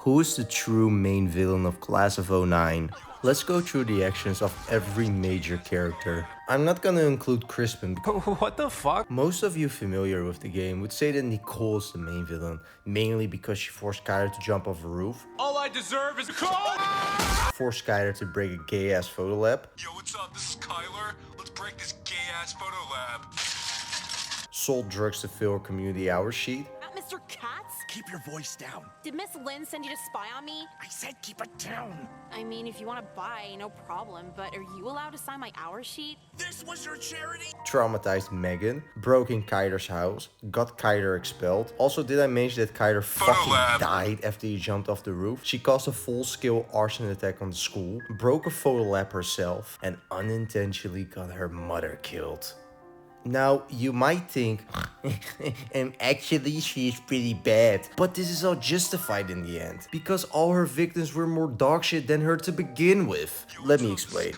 Who is the true main villain of Class of '09? Let's go through the actions of every major character. I'm not gonna include Crispin. What the fuck? Most of you familiar with the game would say that Nicole is the main villain, mainly because she forced Kylar to jump off a roof, All I deserve is a call! forced Kylar to break a gay-ass photolab, Yo, what's up? This is Kylar. Let's break this gay-ass photo lab. sold drugs to fill her community hour sheet, Mr. Katz? Keep your voice down. Did Miss Lynn send you to spy on me? I said keep it down. I mean, if you want to buy, no problem, but are you allowed to sign my hour sheet? This was your charity? traumatized Megan, broke in Kylar's house, got Kylar expelled. Also, did I mention that Kylar fucking died after he jumped off the roof? She caused a full-scale arson attack on the school, broke a photo lab herself, and unintentionally got her mother killed. Now, you might think, actually she's pretty bad. But this is all justified in the end, because all her victims were more dogshit than her to begin with. Let me explain.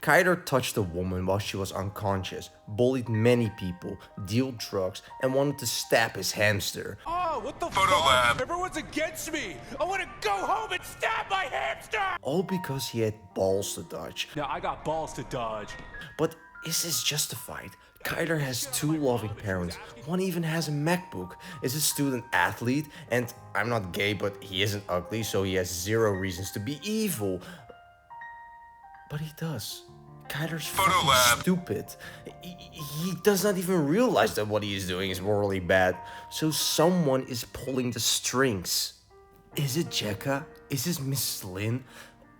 Kylar touched a woman while she was unconscious, bullied many people, dealt drugs, and wanted to stab his hamster. Oh, what the fuck? Everyone's against me. I want to go home and stab my hamster. All because he had balls to dodge. Now I got balls to dodge. But is this justified? Kylar has two loving parents, one even has a MacBook, is a student athlete, and I'm not gay but he isn't ugly, so he has zero reasons to be evil. But he does. Kylar's fucking stupid. He does not even realize that what he is doing is morally bad, so someone is pulling the strings. Is it Jecka? Is this Mrs. Lynn?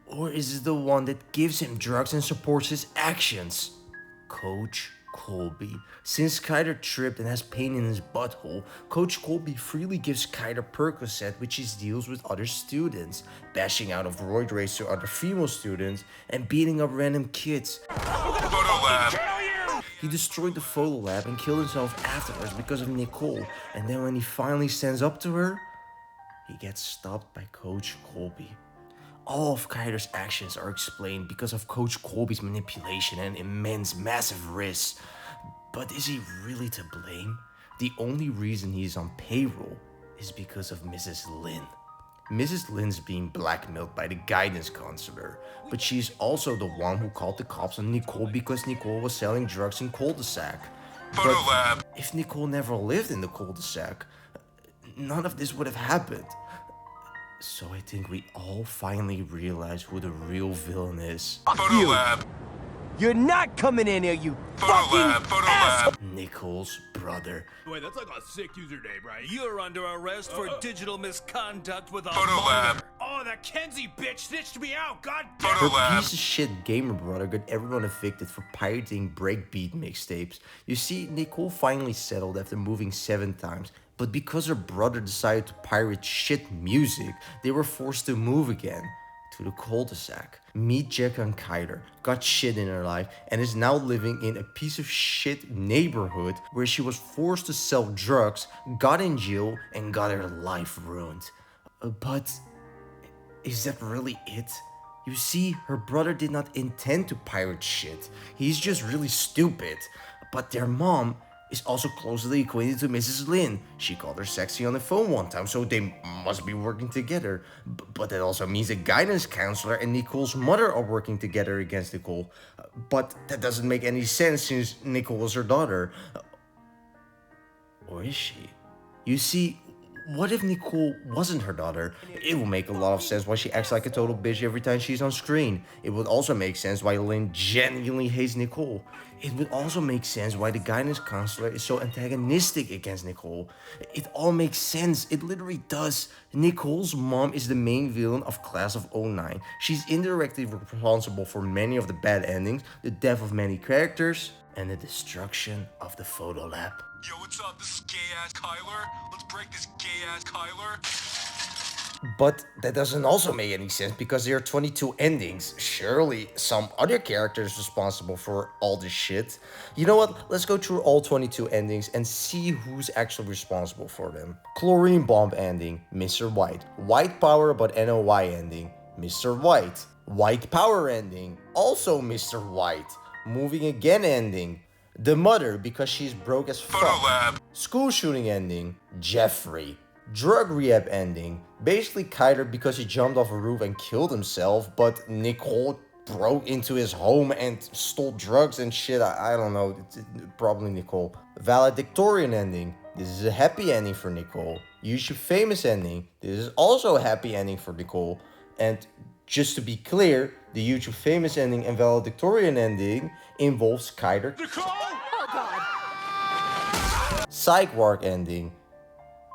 Or is it the one that gives him drugs and supports his actions? Coach Colby. Since Kylar tripped and has pain in his butthole, Coach Colby freely gives Kylar Percocet, which he deals with other students, bashing out of roid rage to other female students, and beating up random kids. He destroyed the photo lab and killed himself afterwards because of Nicole, and then when he finally stands up to her, he gets stopped by Coach Colby. All of Kylar's actions are explained because of Coach Colby's manipulation and immense, massive risks. But is he really to blame? The only reason he's on payroll is because of Mrs. Lynn. Mrs. Lynn's being blackmailed by the guidance counselor, but she's also the one who called the cops on Nicole because Nicole was selling drugs in cul-de-sac. But if Nicole never lived in the cul-de-sac, none of this would have happened. So I think we all finally realize who the real villain is. You're not coming in here, you fucking asshole! Nicole's brother. Wait, that's like a sick username, right? You're under arrest for digital misconduct with a minor. Oh, that Kenzie bitch snitched me out, god damn it! Her piece of shit gamer brother got everyone evicted for pirating breakbeat mixtapes. You see, Nicole finally settled after moving 7 times. But because her brother decided to pirate shit music, they were forced to move again to the cul-de-sac. Meet Jecka and Kylar, got shit in her life and is now living in a piece of shit neighborhood where she was forced to sell drugs, got in jail, and got her life ruined. But is that really it? You see, her brother did not intend to pirate shit. He's just really stupid. But their mom is also closely acquainted to Mrs. Lynn. She called her sexy on the phone one time, so they must be working together. But that also means the guidance counselor and Nicole's mother are working together against Nicole. But that doesn't make any sense since Nicole was her daughter. Or is she? You see, what if Nicole wasn't her daughter? It would make a lot of sense why she acts like a total bitch every time she's on screen. It would also make sense why Lynn genuinely hates Nicole. It would also make sense why the guidance counselor is so antagonistic against Nicole. It all makes sense. It literally does. Nicole's mom is the main villain of Class of '09. She's indirectly responsible for many of the bad endings, the death of many characters, and the destruction of the photo lab. Yo, what's up? This is gay-ass Kylar. Let's break this gay-ass Kylar. But that doesn't also make any sense because there are 22 endings. Surely some other character is responsible for all this shit. You know what? Let's go through all 22 endings and see who's actually responsible for them. Chlorine bomb ending, Mr. White. White power but NOY ending, Mr. White. White power ending, also Mr. White. Moving again ending, the mother because she's broke as fuck. School shooting ending, Jeffrey. Drug rehab ending, Basically Kylar because he jumped off a roof and killed himself, but Nicole broke into his home and stole drugs and shit. I don't know, probably Nicole. Valedictorian ending. This is a happy ending for Nicole. YouTube famous ending. This is also a happy ending for Nicole. And just to be clear, the YouTube famous ending and valedictorian ending involves Kylar. Oh god. Psych ward ending.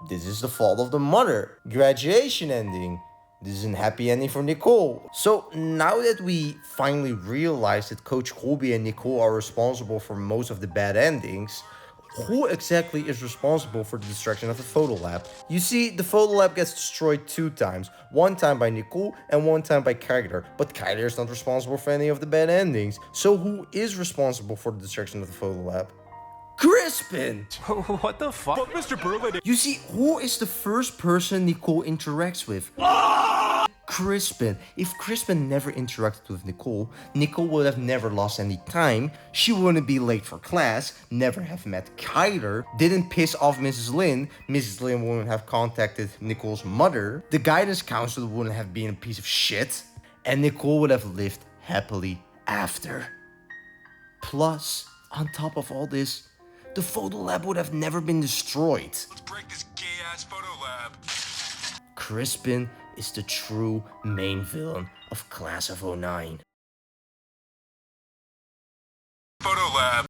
This is the fault of the mother. Graduation ending. This is a happy ending for Nicole. So now that we finally realized that Coach Colby and Nicole are responsible for most of the bad endings, who exactly is responsible for the destruction of the photolab? You see, the photolab gets destroyed 2 times. One time by Nicole and one time by Kylar. But Kylar is not responsible for any of the bad endings. So who is responsible for the destruction of the photolab? Crispin! What the fuck? But Mr. Berlin, You see, who is the first person Nicole interacts with? Crispin. If Crispin never interacted with Nicole, Nicole would have never lost any time, she wouldn't be late for class, never have met Kylar, didn't piss off Mrs. Lynn wouldn't have contacted Nicole's mother, the guidance counselor wouldn't have been a piece of shit, and Nicole would have lived happily after. Plus, on top of all this, the photolab would have never been destroyed. let's break this gay-ass photo lab. Crispin is the true main villain of Class of '09. Photo lab.